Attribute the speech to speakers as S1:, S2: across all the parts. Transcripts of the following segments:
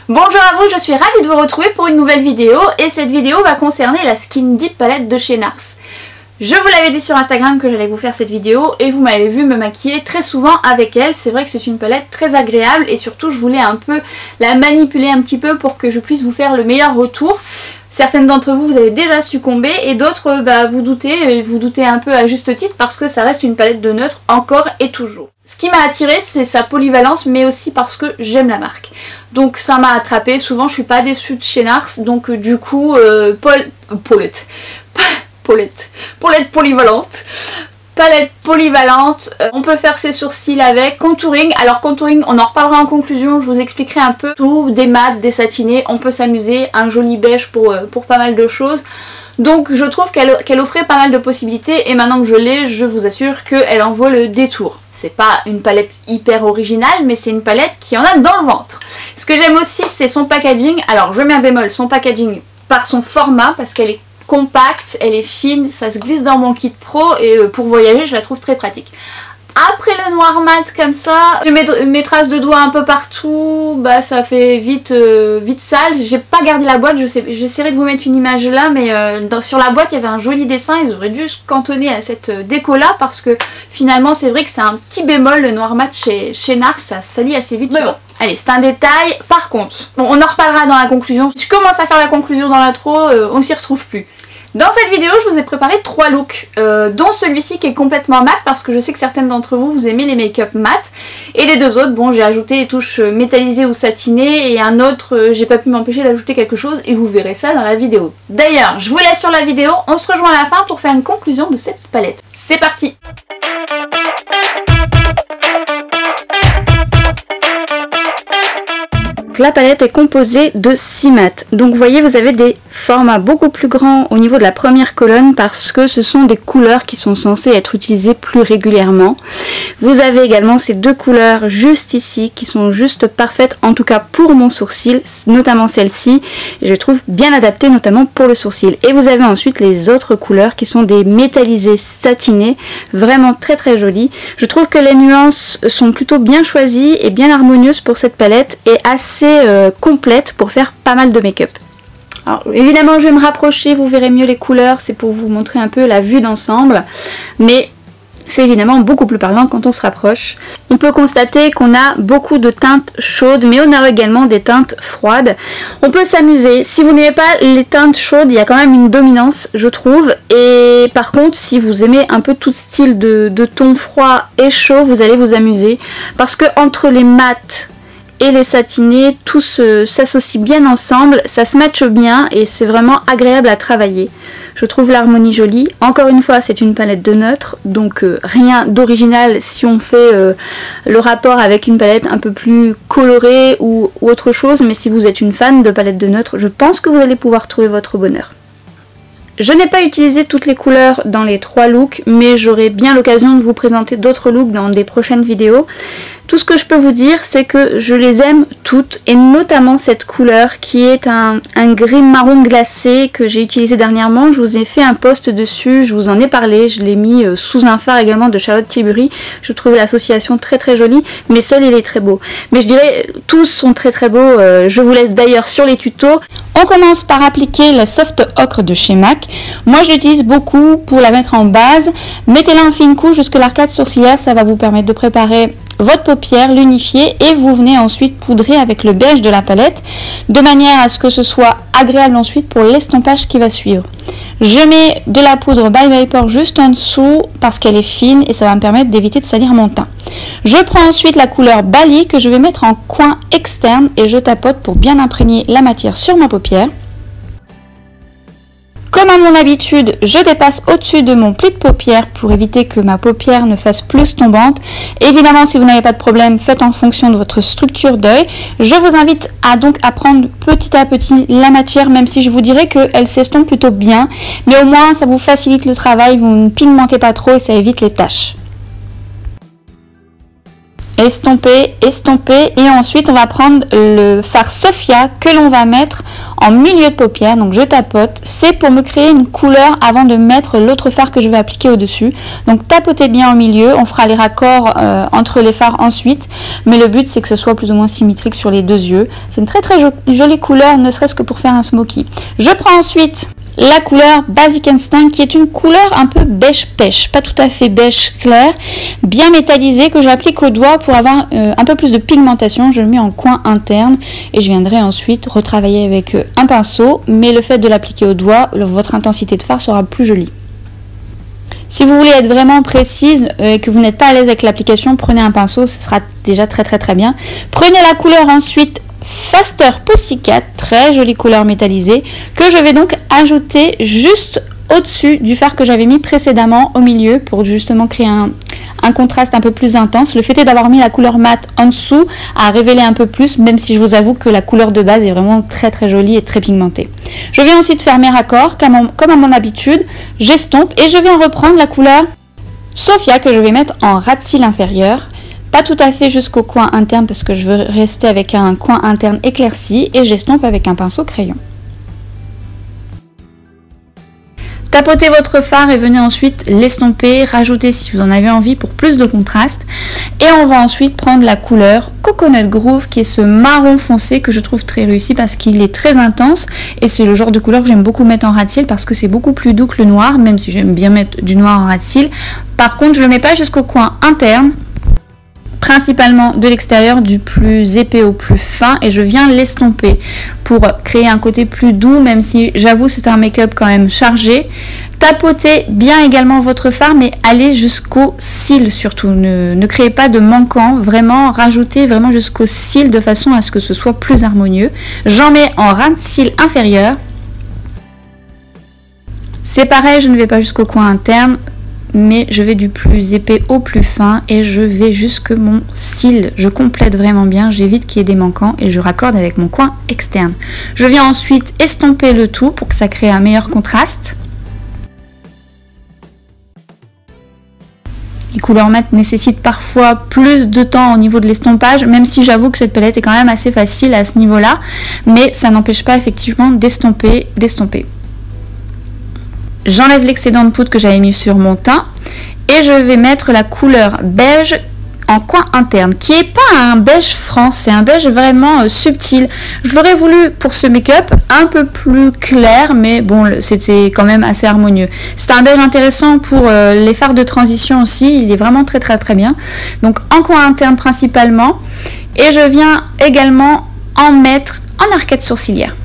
S1: Bonjour à vous, je suis ravie de vous retrouver pour une nouvelle vidéo et cette vidéo va concerner la Skin Deep palette de chez NARS. Je vous l'avais dit sur Instagram que j'allais vous faire cette vidéo et vous m'avez vu me maquiller très souvent avec elle. C'est vrai que c'est une palette très agréable et surtout je voulais un peu la manipuler un petit peu pour que je puisse vous faire le meilleur retour. Certaines d'entre vous, vous avez déjà succombé et d'autres, vous doutez un peu à juste titre parce que ça reste une palette de neutre encore et toujours. Ce qui m'a attiré, c'est sa polyvalence, mais aussi parce que j'aime la marque. Donc ça m'a attrapé. Souvent je suis pas déçue de chez NARS, donc du coup, Paulette polyvalente. Palette polyvalente, on peut faire ses sourcils avec, contouring, alors contouring on en reparlera en conclusion, je vous expliquerai un peu tout, des mats, des satinés, on peut s'amuser, un joli beige pour pas mal de choses. Donc je trouve qu'elle offrait pas mal de possibilités et maintenant que je l'ai, je vous assure qu'elle en vaut le détour. C'est pas une palette hyper originale, mais c'est une palette qui en a dans le ventre. Ce que j'aime aussi, c'est son packaging. Alors je mets un bémol, son packaging par son format, parce qu'elle est compacte, elle est fine, ça se glisse dans mon kit pro et pour voyager je la trouve très pratique. Après le noir mat comme ça, mes traces de doigts un peu partout, ça fait vite sale. J'ai pas gardé la boîte, j'essaierai de vous mettre une image là, mais sur la boîte il y avait un joli dessin, ils auraient dû se cantonner à cette déco là parce que finalement c'est vrai que c'est un petit bémol le noir mat chez NARS, ça salit assez vite. Mais bon, allez, c'est un détail. Par contre, bon, on en reparlera dans la conclusion. Si je commence à faire la conclusion dans l'intro, on s'y retrouve plus. Dans cette vidéo, je vous ai préparé 3 looks, dont celui-ci qui est complètement mat parce que je sais que certaines d'entre vous, vous aimez les make-up mat. Et les deux autres, bon, j'ai ajouté les touches métallisées ou satinées et un autre, j'ai pas pu m'empêcher d'ajouter quelque chose et vous verrez ça dans la vidéo. D'ailleurs, je vous laisse sur la vidéo, on se rejoint à la fin pour faire une conclusion de cette palette. C'est parti! La palette est composée de 6 mats. Donc vous voyez, vous avez des formats beaucoup plus grands au niveau de la première colonne parce que ce sont des couleurs qui sont censées être utilisées plus régulièrement. Vous avez également ces deux couleurs juste ici qui sont juste parfaites, en tout cas pour mon sourcil, notamment celle-ci. Je trouve bien adaptée notamment pour le sourcil. Et vous avez ensuite les autres couleurs qui sont des métallisés satinés, vraiment très très jolies. Je trouve que les nuances sont plutôt bien choisies et bien harmonieuses pour cette palette et assez complète pour faire pas mal de make-up. Alors évidemment je vais me rapprocher, vous verrez mieux les couleurs, c'est pour vous montrer un peu la vue d'ensemble, mais c'est évidemment beaucoup plus parlant quand on se rapproche. On peut constater qu'on a beaucoup de teintes chaudes, mais on a également des teintes froides. On peut s'amuser. Si vous n'aimez pas les teintes chaudes, il y a quand même une dominance, je trouve. Et par contre, si vous aimez un peu tout style de ton froid et chaud, vous allez vous amuser. Parce que entre les mats et les satinés, tout s'associe bien ensemble, ça se matche bien et c'est vraiment agréable à travailler. Je trouve l'harmonie jolie. Encore une fois, c'est une palette de neutre, donc rien d'original si on fait le rapport avec une palette un peu plus colorée ou autre chose, mais si vous êtes une fan de palette de neutre, je pense que vous allez pouvoir trouver votre bonheur. Je n'ai pas utilisé toutes les couleurs dans les 3 looks, mais j'aurai bien l'occasion de vous présenter d'autres looks dans des prochaines vidéos. Tout ce que je peux vous dire, c'est que je les aime toutes, et notamment cette couleur qui est un gris marron glacé que j'ai utilisé dernièrement. Je vous ai fait un post dessus, je vous en ai parlé, je l'ai mis sous un fard également de Charlotte Tilbury. Je trouve l'association très très jolie, mais seul il est très beau. Mais je dirais, tous sont très très beaux, je vous laisse d'ailleurs sur les tutos. On commence par appliquer la Soft Ocre de chez MAC. Moi je l'utilise beaucoup pour la mettre en base. Mettez-la en fine couche jusque l'arcade sourcilière, ça va vous permettre de préparer votre paupière, l'unifier et vous venez ensuite poudrer avec le beige de la palette de manière à ce que ce soit agréable ensuite pour l'estompage qui va suivre. Je mets de la poudre by Vapor juste en dessous parce qu'elle est fine et ça va me permettre d'éviter de salir mon teint. Je prends ensuite la couleur Bali que je vais mettre en coin externe et je tapote pour bien imprégner la matière sur ma paupière. Comme à mon habitude, je dépasse au-dessus de mon pli de paupière pour éviter que ma paupière ne fasse plus tombante. Évidemment, si vous n'avez pas de problème, faites en fonction de votre structure d'œil. Je vous invite donc à prendre petit à petit la matière, même si je vous dirais qu'elle s'estompe plutôt bien. Mais au moins, ça vous facilite le travail, vous ne pigmentez pas trop et ça évite les taches. estomper, estomper, et ensuite on va prendre le fard Sophia que l'on va mettre en milieu de paupière. Donc je tapote, c'est pour me créer une couleur avant de mettre l'autre fard que je vais appliquer au dessus. Donc tapotez bien au milieu, on fera les raccords entre les fards ensuite, mais le but c'est que ce soit plus ou moins symétrique sur les deux yeux. C'est une très jolie couleur, ne serait-ce que pour faire un smoky. Je prends ensuite la couleur Basic Instinct qui est une couleur un peu beige pêche, pas tout à fait beige clair, bien métallisé, que j'applique au doigt pour avoir un peu plus de pigmentation. Je le mets en coin interne et je viendrai ensuite retravailler avec un pinceau, mais le fait de l'appliquer au doigt, votre intensité de fard sera plus jolie. Si vous voulez être vraiment précise et que vous n'êtes pas à l'aise avec l'application, prenez un pinceau, ce sera déjà très bien. Prenez la couleur ensuite Faster Pussycat, très jolie couleur métallisée, que je vais donc ajouter juste au-dessus du fard que j'avais mis précédemment au milieu pour justement créer un contraste un peu plus intense. Le fait est d'avoir mis la couleur mat en dessous à révéler un peu plus, même si je vous avoue que la couleur de base est vraiment très jolie et très pigmentée. Je vais ensuite faire mes raccords comme à mon habitude, j'estompe et je viens reprendre la couleur Sophia que je vais mettre en ras de cils inférieur. Pas tout à fait jusqu'au coin interne parce que je veux rester avec un coin interne éclairci, et j'estompe avec un pinceau crayon. Tapotez votre fard et venez ensuite l'estomper, rajouter si vous en avez envie pour plus de contraste. Et on va ensuite prendre la couleur Coconut Groove qui est ce marron foncé que je trouve très réussi parce qu'il est très intense, et c'est le genre de couleur que j'aime beaucoup mettre en ras de cils parce que c'est beaucoup plus doux que le noir, même si j'aime bien mettre du noir en ras de cils. Par contre, je ne le mets pas jusqu'au coin interne, principalement de l'extérieur du plus épais au plus fin, et je viens l'estomper pour créer un côté plus doux, même si j'avoue c'est un make-up quand même chargé. Tapotez bien également votre fard, mais allez jusqu'aux cils surtout, ne créez pas de manquant, vraiment rajoutez vraiment jusqu'aux cils de façon à ce que ce soit plus harmonieux. J'en mets en ras de cils inférieur, c'est pareil, je ne vais pas jusqu'au coin interne, mais je vais du plus épais au plus fin et je vais jusque mon cil. Je complète vraiment bien, j'évite qu'il y ait des manquants et je raccorde avec mon coin externe. Je viens ensuite estomper le tout pour que ça crée un meilleur contraste. Les couleurs mates nécessitent parfois plus de temps au niveau de l'estompage, même si j'avoue que cette palette est quand même assez facile à ce niveau-là, mais ça n'empêche pas effectivement d'estomper. J'enlève l'excédent de poudre que j'avais mis sur mon teint et je vais mettre la couleur beige en coin interne, qui n'est pas un beige franc, c'est un beige vraiment subtil. Je l'aurais voulu pour ce make-up un peu plus clair, mais bon, c'était quand même assez harmonieux. C'est un beige intéressant pour les fards de transition aussi, il est vraiment très bien. Donc en coin interne principalement, et je viens également en mettre en arcade sourcilière.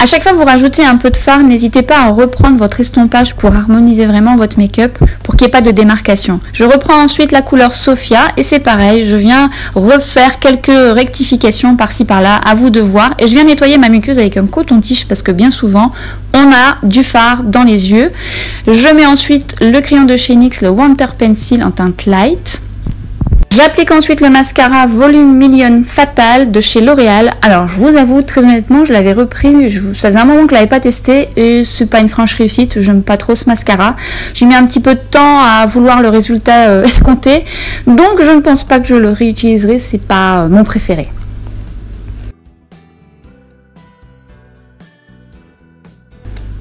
S1: À chaque fois que vous rajoutez un peu de fard, n'hésitez pas à reprendre votre estompage pour harmoniser vraiment votre make-up, pour qu'il n'y ait pas de démarcation. Je reprends ensuite la couleur Sophia et c'est pareil, je viens refaire quelques rectifications par-ci par-là, à vous de voir. Et je viens nettoyer ma muqueuse avec un coton-tige parce que bien souvent, on a du fard dans les yeux. Je mets ensuite le crayon de chez NYX, le Water Pencil en teinte light. J'applique ensuite le mascara Volume Million Fatal de chez L'Oréal. Alors je vous avoue, très honnêtement, je l'avais repris, ça faisait un moment que je ne l'avais pas testé et c'est pas une franche réussite, j'aime pas trop ce mascara. J'ai mis un petit peu de temps à vouloir le résultat escompté, donc je ne pense pas que je le réutiliserai, c'est pas mon préféré.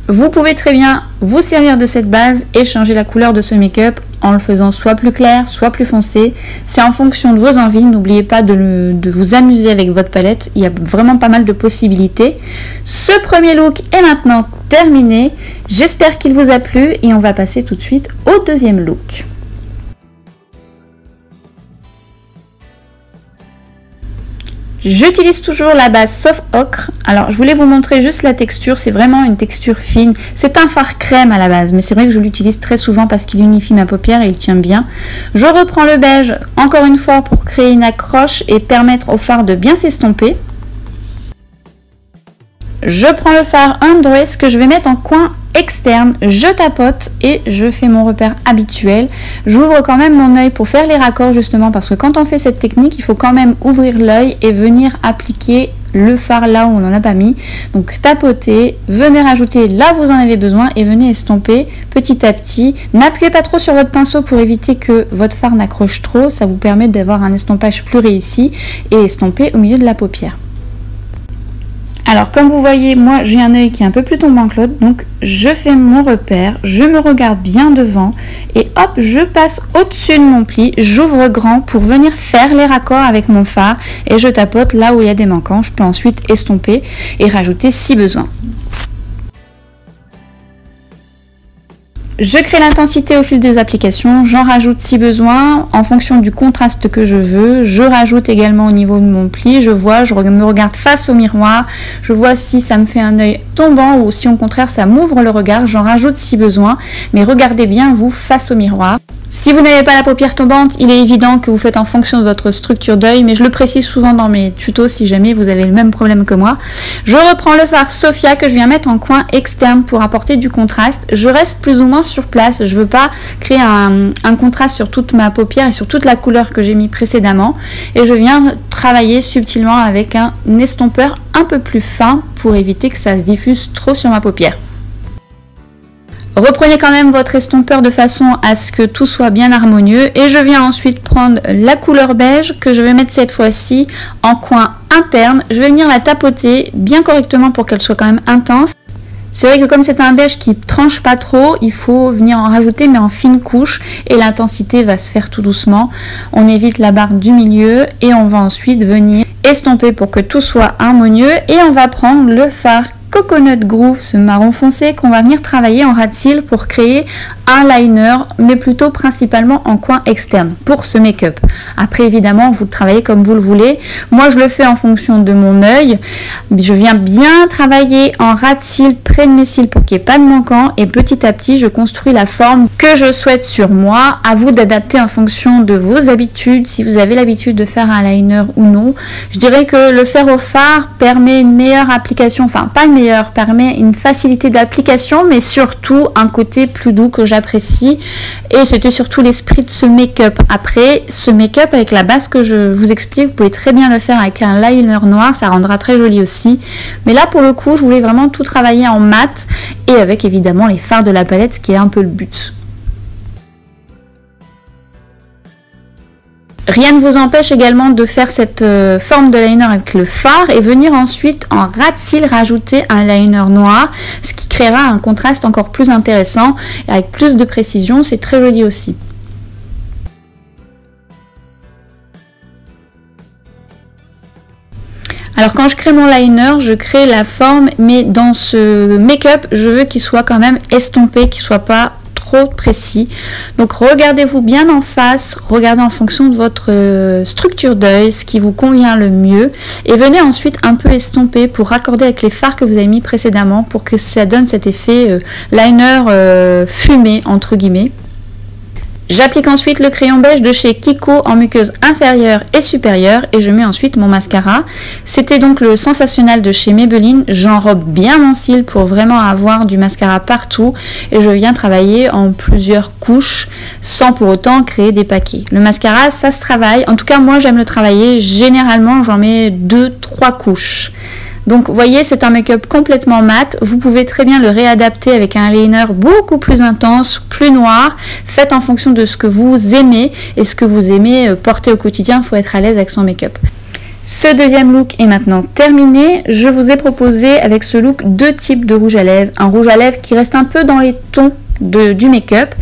S1: Vous pouvez très bien vous servir de cette base et changer la couleur de ce make-up en le faisant soit plus clair, soit plus foncé. C'est en fonction de vos envies. N'oubliez pas de vous amuser avec votre palette. Il y a vraiment pas mal de possibilités. Ce premier look est maintenant terminé. J'espère qu'il vous a plu et on va passer tout de suite au deuxième look. J'utilise toujours la base Soft Ocre. Alors je voulais vous montrer juste la texture, c'est vraiment une texture fine. C'est un fard crème à la base, mais c'est vrai que je l'utilise très souvent parce qu'il unifie ma paupière et il tient bien. Je reprends le beige encore une fois pour créer une accroche et permettre au fard de bien s'estomper. Je prends le fard Undress que je vais mettre en coin externe, je tapote et je fais mon repère habituel. J'ouvre quand même mon œil pour faire les raccords justement parce que quand on fait cette technique, il faut quand même ouvrir l'œil et venir appliquer le fard là où on n'en a pas mis. Donc tapotez, venez rajouter là où vous en avez besoin et venez estomper petit à petit. N'appuyez pas trop sur votre pinceau pour éviter que votre fard n'accroche trop, ça vous permet d'avoir un estompage plus réussi et estomper au milieu de la paupière. Alors comme vous voyez, moi j'ai un œil qui est un peu plus tombant que l'autre, donc je fais mon repère, je me regarde bien devant et hop, je passe au-dessus de mon pli, j'ouvre grand pour venir faire les raccords avec mon fard et je tapote là où il y a des manquants. Je peux ensuite estomper et rajouter si besoin. Je crée l'intensité au fil des applications, j'en rajoute si besoin en fonction du contraste que je veux. Je rajoute également au niveau de mon pli, je vois, je me regarde face au miroir, je vois si ça me fait un œil tombant ou si au contraire ça m'ouvre le regard, j'en rajoute si besoin, mais regardez bien vous face au miroir. Si vous n'avez pas la paupière tombante, il est évident que vous faites en fonction de votre structure d'œil, mais je le précise souvent dans mes tutos si jamais vous avez le même problème que moi. Je reprends le fard Sophia que je viens mettre en coin externe pour apporter du contraste. Je reste plus ou moins sur place, je ne veux pas créer un contraste sur toute ma paupière et sur toute la couleur que j'ai mis précédemment. Et je viens travailler subtilement avec un estompeur un peu plus fin pour éviter que ça se diffuse trop sur ma paupière. Reprenez quand même votre estompeur de façon à ce que tout soit bien harmonieux et je viens ensuite prendre la couleur beige que je vais mettre cette fois-ci en coin interne. Je vais venir la tapoter bien correctement pour qu'elle soit quand même intense. C'est vrai que comme c'est un beige qui tranche pas trop, il faut venir en rajouter mais en fine couche et l'intensité va se faire tout doucement. On évite la barre du milieu et on va ensuite venir estomper pour que tout soit harmonieux et on va prendre le fard Coconut Groove, ce marron foncé qu'on va venir travailler en ras de cils pour créer un liner, mais plutôt principalement en coin externe pour ce make-up. Après évidemment vous travaillez comme vous le voulez. Moi je le fais en fonction de mon œil. Je viens bien travailler en ras de cils près de mes cils pour qu'il n'y ait pas de manquant et petit à petit je construis la forme que je souhaite sur moi. À vous d'adapter en fonction de vos habitudes, si vous avez l'habitude de faire un liner ou non. Je dirais que le faire au fard permet une meilleure application, enfin pas une meilleure, permet une facilité d'application mais surtout un côté plus doux que j'apprécie et c'était surtout l'esprit de ce make-up. Après ce make-up avec la base que je vous explique, vous pouvez très bien le faire avec un liner noir, ça rendra très joli aussi, mais là pour le coup je voulais vraiment tout travailler en mat et avec évidemment les fards de la palette, ce qui est un peu le but. Rien ne vous empêche également de faire cette forme de liner avec le fard et venir ensuite en ras de cils rajouter un liner noir, ce qui créera un contraste encore plus intéressant et avec plus de précision, c'est très joli aussi. Alors quand je crée mon liner, je crée la forme, mais dans ce make-up, je veux qu'il soit quand même estompé, qu'il soit pas trop précis. Donc regardez-vous bien en face, regardez en fonction de votre structure d'œil, ce qui vous convient le mieux et venez ensuite un peu estomper pour raccorder avec les fards que vous avez mis précédemment pour que ça donne cet effet liner fumé entre guillemets. J'applique ensuite le crayon beige de chez Kiko en muqueuse inférieure et supérieure et je mets ensuite mon mascara. C'était donc le Sensationnel de chez Maybelline. J'enrobe bien mon cil pour vraiment avoir du mascara partout et je viens travailler en plusieurs couches sans pour autant créer des paquets. Le mascara, ça se travaille. En tout cas, moi j'aime le travailler. Généralement, j'en mets 2-3 couches. Donc vous voyez, c'est un make-up complètement mat, vous pouvez très bien le réadapter avec un liner beaucoup plus intense, plus noir, faites en fonction de ce que vous aimez et ce que vous aimez porter au quotidien, il faut être à l'aise avec son make-up. Ce deuxième look est maintenant terminé, je vous ai proposé avec ce look deux types de rouge à lèvres, un rouge à lèvres qui reste un peu dans les tons du make-up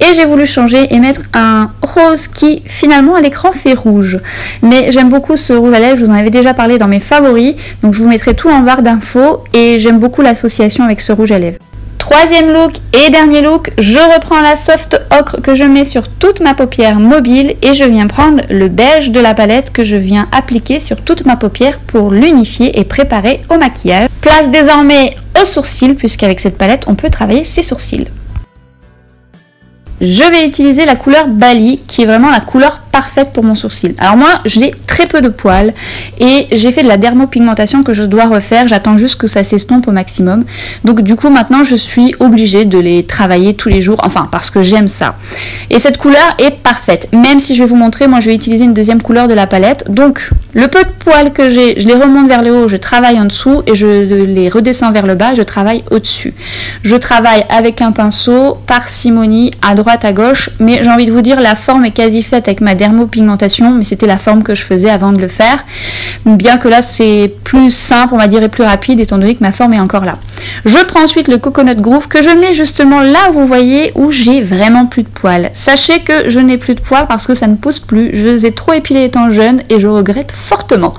S1: et j'ai voulu changer et mettre un rose qui finalement à l'écran fait rouge, mais j'aime beaucoup ce rouge à lèvres, je vous en avais déjà parlé dans mes favoris, donc je vous mettrai tout en barre d'infos et j'aime beaucoup l'association avec ce rouge à lèvres. Troisième look et dernier look, je reprends la soft ocre que je mets sur toute ma paupière mobile et je viens prendre le beige de la palette que je viens appliquer sur toute ma paupière pour l'unifier et préparer au maquillage. Place désormais aux sourcils puisqu'avec cette palette on peut travailler ses sourcils. je vais utiliser la couleur Bali, qui est vraiment la couleur parfaite pour mon sourcil. Alors moi, j'ai très peu de poils et j'ai fait de la dermopigmentation que je dois refaire. J'attends juste que ça s'estompe au maximum. Donc du coup, maintenant, je suis obligée de les travailler tous les jours, enfin parce que j'aime ça. Et cette couleur est parfaite. Même si je vais vous montrer, moi je vais utiliser une deuxième couleur de la palette. Donc le peu de poils que j'ai, je les remonte vers le haut, je travaille en dessous et je les redescends vers le bas, je travaille au-dessus. Je travaille avec un pinceau, parcimonie, à droite, à gauche, mais j'ai envie de vous dire, la forme est quasi faite avec ma dermopigmentation, mais c'était la forme que je faisais avant de le faire. Bien que là c'est plus simple, on va dire, et plus rapide, étant donné que ma forme est encore là. Je prends ensuite le Coconut Groove que je mets justement là où vous voyez où j'ai vraiment plus de poils. Sachez que je n'ai plus de poils parce que ça ne pousse plus. Je les ai trop épilés étant jeune et je regrette fortement.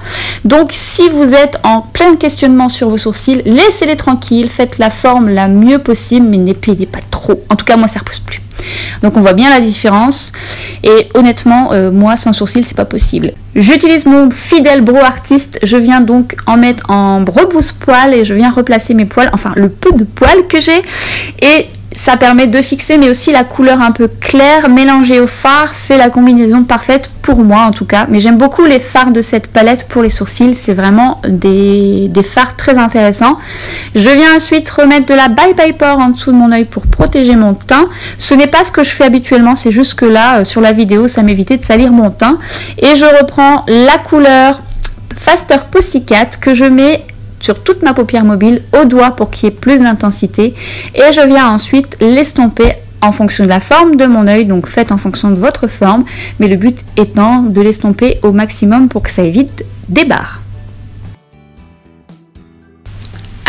S1: Donc si vous êtes en plein questionnement sur vos sourcils, laissez-les tranquilles, faites la forme la mieux possible, mais n'épilez pas trop. En tout cas, moi ça repousse plus. Donc on voit bien la différence et honnêtement moi sans sourcils c'est pas possible. J'utilise mon fidèle Brow Artist, je viens donc en mettre en rebousse poil et je viens replacer mes poils, enfin le peu de poils que j'ai, et ça permet de fixer, mais aussi la couleur un peu claire mélangée au fard fait la combinaison parfaite pour moi en tout cas. Mais j'aime beaucoup les fards de cette palette pour les sourcils, c'est vraiment des fards très intéressants. Je viens ensuite remettre de la Bye Bye Pore en dessous de mon œil pour protéger mon teint. Ce n'est pas ce que je fais habituellement, c'est juste que là sur la vidéo ça m'évitait de salir mon teint. Et je reprends la couleur Faster Pussycat que je mets sur toute ma paupière mobile au doigt pour qu'il y ait plus d'intensité et je viens ensuite l'estomper en fonction de la forme de mon œil, donc faites en fonction de votre forme, mais le but étant de l'estomper au maximum pour que ça évite des barres.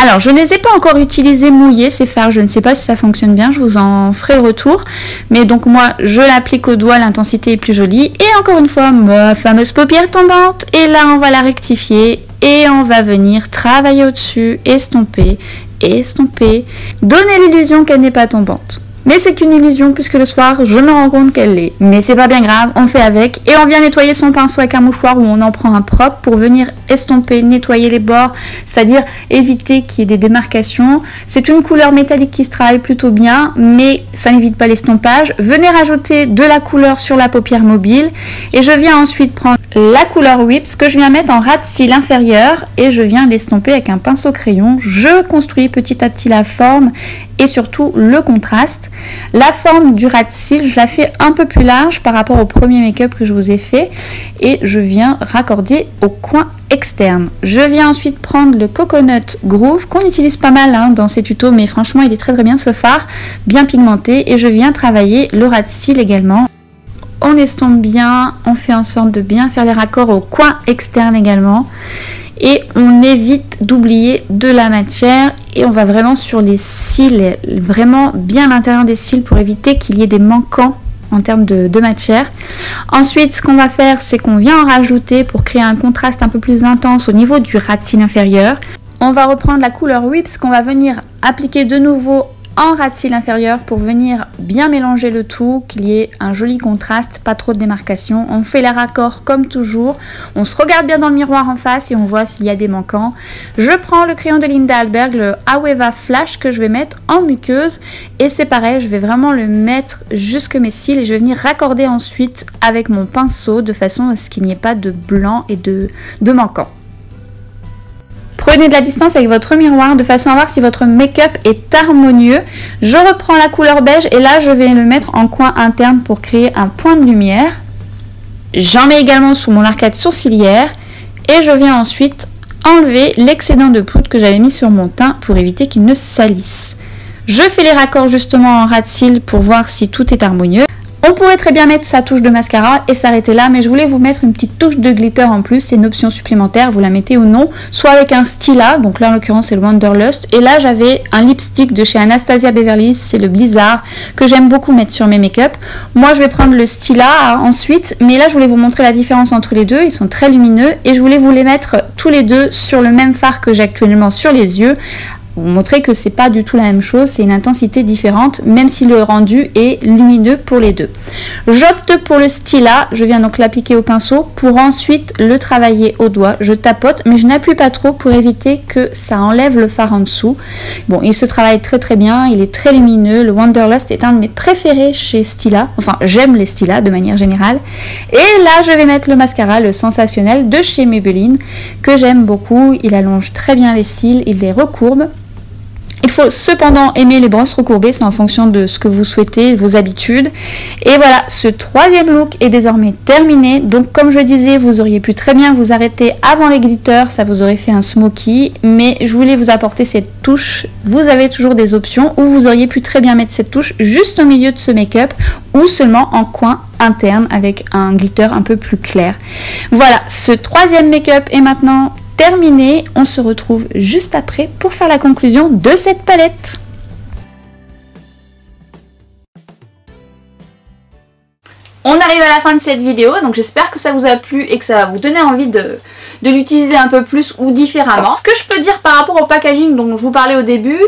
S1: Alors, je ne les ai pas encore utilisés mouillés, ces fards, je ne sais pas si ça fonctionne bien, je vous en ferai le retour. Mais donc moi, je l'applique au doigt, l'intensité est plus jolie. Et encore une fois, ma fameuse paupière tombante. Et là, on va la rectifier et on va venir travailler au-dessus, estomper, estomper, donner l'illusion qu'elle n'est pas tombante. Mais c'est une illusion puisque le soir, je me rends compte qu'elle l'est. Mais c'est pas bien grave, on fait avec. Et on vient nettoyer son pinceau avec un mouchoir où on en prend un propre pour venir estomper, nettoyer les bords, c'est-à-dire éviter qu'il y ait des démarcations. C'est une couleur métallique qui se travaille plutôt bien, mais ça n'évite pas l'estompage. Venez rajouter de la couleur sur la paupière mobile. Et je viens ensuite prendre la couleur Whips que je viens mettre en ras de cils inférieur et je viens l'estomper avec un pinceau crayon. Je construis petit à petit la forme et surtout le contraste. La forme du ras de cils, je la fais un peu plus large par rapport au premier make-up que je vous ai fait et je viens raccorder au coin externe. Je viens ensuite prendre le Coconut Groove qu'on utilise pas mal dans ces tutos, mais franchement il est très bien ce fard, bien pigmenté, et je viens travailler le ras de cils également. On estompe bien, on fait en sorte de bien faire les raccords au coin externe également. Et on évite d'oublier de la matière et on va vraiment sur les cils, vraiment bien à l'intérieur des cils pour éviter qu'il y ait des manquants en termes de matière. Ensuite, ce qu'on va faire, c'est qu'on vient en rajouter pour créer un contraste un peu plus intense au niveau du ras de cils inférieur. On va reprendre la couleur Whips qu'on va venir appliquer de nouveau en ras de cils inférieur pour venir bien mélanger le tout, qu'il y ait un joli contraste, pas trop de démarcation. On fait les raccords comme toujours, on se regarde bien dans le miroir en face et on voit s'il y a des manquants. Je prends le crayon de Linda Alberg, le Aweva Flash, que je vais mettre en muqueuse et c'est pareil, je vais vraiment le mettre jusque mes cils et je vais venir raccorder ensuite avec mon pinceau de façon à ce qu'il n'y ait pas de blanc et de manquants. Prenez de la distance avec votre miroir de façon à voir si votre make-up est harmonieux. Je reprends la couleur beige et là je vais le mettre en coin interne pour créer un point de lumière. J'en mets également sous mon arcade sourcilière et je viens ensuite enlever l'excédent de poudre que j'avais mis sur mon teint pour éviter qu'il ne salisse. Je fais les raccords justement en ras de cils pour voir si tout est harmonieux. On pourrait très bien mettre sa touche de mascara et s'arrêter là, mais je voulais vous mettre une petite touche de glitter en plus, c'est une option supplémentaire, vous la mettez ou non, soit avec un stylat, donc là en l'occurrence c'est le Wanderlust, et là j'avais un lipstick de chez Anastasia Beverly Hills, c'est le Blizzard, que j'aime beaucoup mettre sur mes make-up. Moi je vais prendre le stylat ensuite, mais là je voulais vous montrer la différence entre les deux, ils sont très lumineux, et je voulais vous les mettre tous les deux sur le même fard que j'ai actuellement sur les yeux, Pour vous montrer que c'est pas du tout la même chose, c'est une intensité différente, même si le rendu est lumineux pour les deux. J'opte pour le Stila, je viens donc l'appliquer au pinceau pour ensuite le travailler au doigt. Je tapote, mais je n'appuie pas trop pour éviter que ça enlève le fard en dessous. Bon, il se travaille très très bien, il est très lumineux. Le Wanderlust est un de mes préférés chez Stila. Enfin, j'aime les Stila de manière générale. Et là, je vais mettre le mascara, le Sensationnel de chez Maybelline, que j'aime beaucoup. Il allonge très bien les cils, il les recourbe. Il faut cependant aimer les brosses recourbées, c'est en fonction de ce que vous souhaitez, vos habitudes. Et voilà, ce troisième look est désormais terminé. Donc comme je disais, vous auriez pu très bien vous arrêter avant les glitters, ça vous aurait fait un smoky. Mais je voulais vous apporter cette touche. Vous avez toujours des options où vous auriez pu très bien mettre cette touche juste au milieu de ce make-up ou seulement en coin interne avec un glitter un peu plus clair. Voilà, ce troisième make-up est maintenant terminé, on se retrouve juste après pour faire la conclusion de cette palette. On arrive à la fin de cette vidéo, donc j'espère que ça vous a plu et que ça va vous donner envie de l'utiliser un peu plus ou différemment. Ce que je peux dire par rapport au packaging dont je vous parlais au début,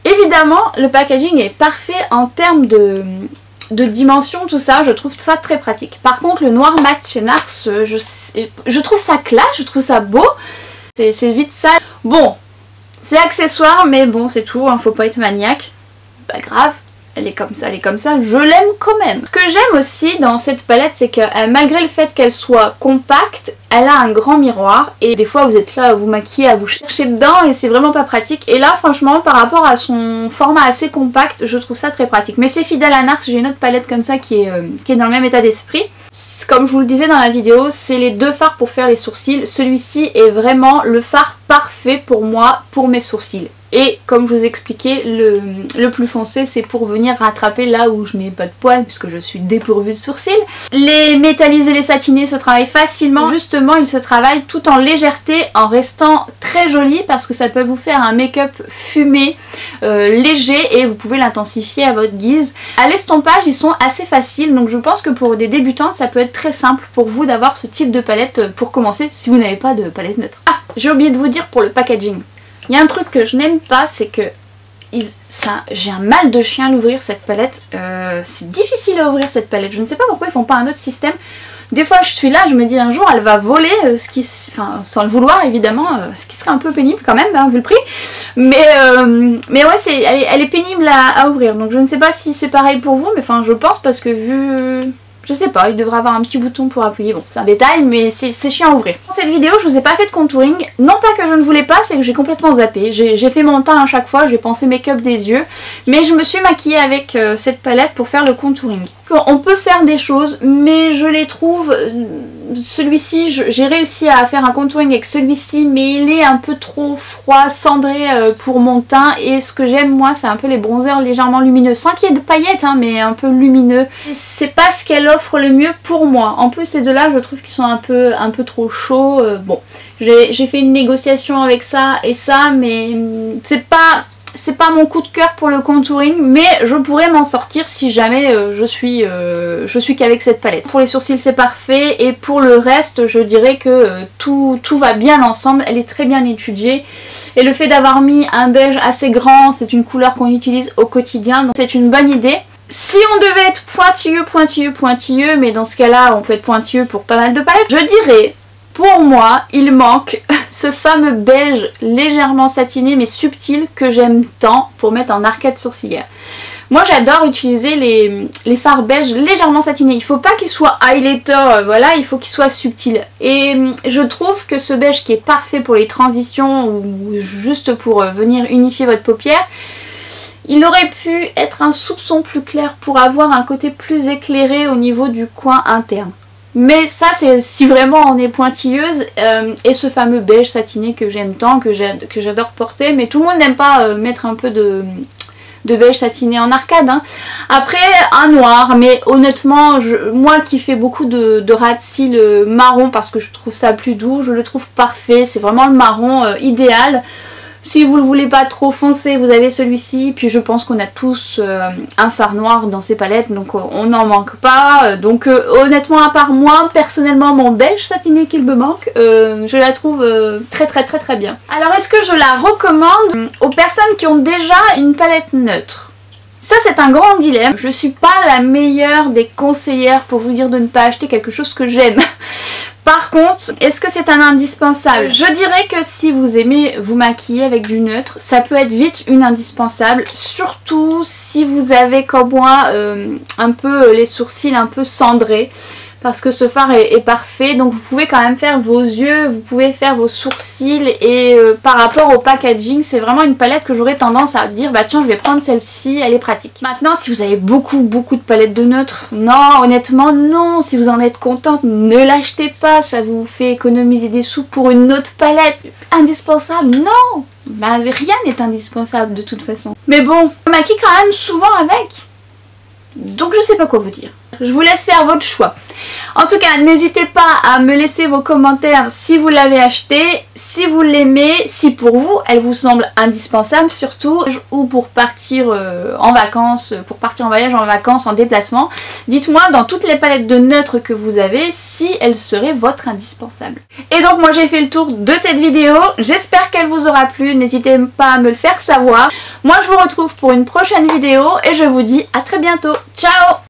S1: évidemment le packaging est parfait en termes de dimension, tout ça, je trouve ça très pratique. Par contre, le noir mat chez Nars, je trouve ça classe, je trouve ça beau. C'est vite sale. Bon, c'est accessoire, mais bon, c'est tout, hein, faut pas être maniaque. Pas grave, elle est comme ça, je l'aime quand même. Ce que j'aime aussi dans cette palette, c'est que malgré le fait qu'elle soit compacte, elle a un grand miroir. Et des fois, vous êtes là à vous maquiller, à vous chercher dedans, et c'est vraiment pas pratique. Et là, franchement, par rapport à son format assez compact, je trouve ça très pratique. Mais c'est fidèle à Nars, j'ai une autre palette comme ça qui est dans le même état d'esprit. Comme je vous le disais dans la vidéo, c'est les deux fards pour faire les sourcils. Celui-ci est vraiment le fard parfait pour moi, pour mes sourcils. Et comme je vous expliquais, le plus foncé, c'est pour venir rattraper là où je n'ai pas de poils, puisque je suis dépourvue de sourcils. Les métallisés, les satinés se travaillent facilement. Justement, ils se travaillent tout en légèreté, en restant très jolis, parce que ça peut vous faire un make-up fumé, léger, et vous pouvez l'intensifier à votre guise. À l'estompage, ils sont assez faciles, donc je pense que pour des débutantes, ça peut être très simple pour vous d'avoir ce type de palette pour commencer, si vous n'avez pas de palette neutre. Ah, j'ai oublié de vous dire pour le packaging. Il y a un truc que je n'aime pas, c'est que j'ai un mal de chien à l'ouvrir cette palette. C'est difficile à ouvrir cette palette. Je ne sais pas pourquoi ils font pas un autre système. Des fois je suis là, je me dis un jour elle va voler, sans le vouloir évidemment, ce qui serait un peu pénible quand même, hein, vu le prix. Mais ouais, elle est pénible à ouvrir. Donc je ne sais pas si c'est pareil pour vous, mais enfin je pense parce que vu... Je sais pas, il devrait avoir un petit bouton pour appuyer. Bon, c'est un détail, mais c'est chiant à ouvrir. Dans cette vidéo, je vous ai pas fait de contouring. Non pas que je ne voulais pas, c'est que j'ai complètement zappé. J'ai fait mon teint à chaque fois, j'ai pensé make-up des yeux. Mais je me suis maquillée avec cette palette pour faire le contouring. On peut faire des choses, mais je les trouve... Celui-ci, j'ai réussi à faire un contouring avec celui-ci, mais il est un peu trop froid, cendré pour mon teint. Et ce que j'aime, moi, c'est un peu les bronzers légèrement lumineux. Sans qu'il y ait de paillettes, hein, mais un peu lumineux. C'est pas ce qu'elle offre le mieux pour moi. En plus, ces deux-là, je trouve qu'ils sont un peu trop chauds. Bon, j'ai fait une négociation avec ça et ça, mais c'est pas mon coup de cœur pour le contouring, mais je pourrais m'en sortir si jamais je suis qu'avec cette palette. Pour les sourcils c'est parfait, et pour le reste je dirais que tout va bien ensemble, elle est très bien étudiée, et le fait d'avoir mis un beige assez grand, c'est une couleur qu'on utilise au quotidien, donc c'est une bonne idée. Si on devait être pointilleux, mais dans ce cas-là on peut être pointilleux pour pas mal de palettes, je dirais... Pour moi, il manque ce fameux beige légèrement satiné mais subtil que j'aime tant pour mettre en arcade sourcilière. Moi j'adore utiliser les fards beige légèrement satinés. Il faut pas qu'ils soient highlighter, voilà, il faut qu'ils soient subtils. Et je trouve que ce beige qui est parfait pour les transitions ou juste pour venir unifier votre paupière, il aurait pu être un soupçon plus clair pour avoir un côté plus éclairé au niveau du coin interne. Mais ça c'est si vraiment on est pointilleuse, et ce fameux beige satiné que j'aime tant, que j'adore porter, mais tout le monde n'aime pas mettre un peu de beige satiné en arcade, hein. Après un noir, mais honnêtement moi qui fais beaucoup de ras de cils marron parce que je trouve ça plus doux, je le trouve parfait, c'est vraiment le marron idéal. Si vous ne le voulez pas trop foncé, vous avez celui-ci. Puis je pense qu'on a tous un fard noir dans ces palettes, donc on n'en manque pas. Donc honnêtement, à part moi, personnellement, mon beige satiné qu'il me manque, je la trouve très bien. Alors est-ce que je la recommande aux personnes qui ont déjà une palette neutre? Ça c'est un grand dilemme. Je suis pas la meilleure des conseillères pour vous dire de ne pas acheter quelque chose que j'aime. Par contre, est-ce que c'est un indispensable? Je dirais que si vous aimez vous maquiller avec du neutre, ça peut être vite une indispensable, surtout si vous avez comme moi un peu les sourcils un peu cendrés. Parce que ce fard est parfait, donc vous pouvez quand même faire vos yeux, vous pouvez faire vos sourcils et par rapport au packaging, c'est vraiment une palette que j'aurais tendance à dire bah tiens je vais prendre celle-ci, elle est pratique. Maintenant si vous avez beaucoup de palettes de neutres, non honnêtement non, si vous en êtes contente ne l'achetez pas, ça vous fait économiser des sous pour une autre palette. Indispensable, non, bah rien n'est indispensable de toute façon. Mais bon, on maquille quand même souvent avec, donc je sais pas quoi vous dire. Je vous laisse faire votre choix. En tout cas, n'hésitez pas à me laisser vos commentaires si vous l'avez acheté, si vous l'aimez, si pour vous elle vous semble indispensable surtout, ou pour partir en vacances, pour partir en voyage, en vacances, en déplacement. Dites-moi dans toutes les palettes de neutres que vous avez si elle serait votre indispensable. Et donc moi j'ai fait le tour de cette vidéo, j'espère qu'elle vous aura plu, n'hésitez pas à me le faire savoir. Moi je vous retrouve pour une prochaine vidéo et je vous dis à très bientôt. Ciao!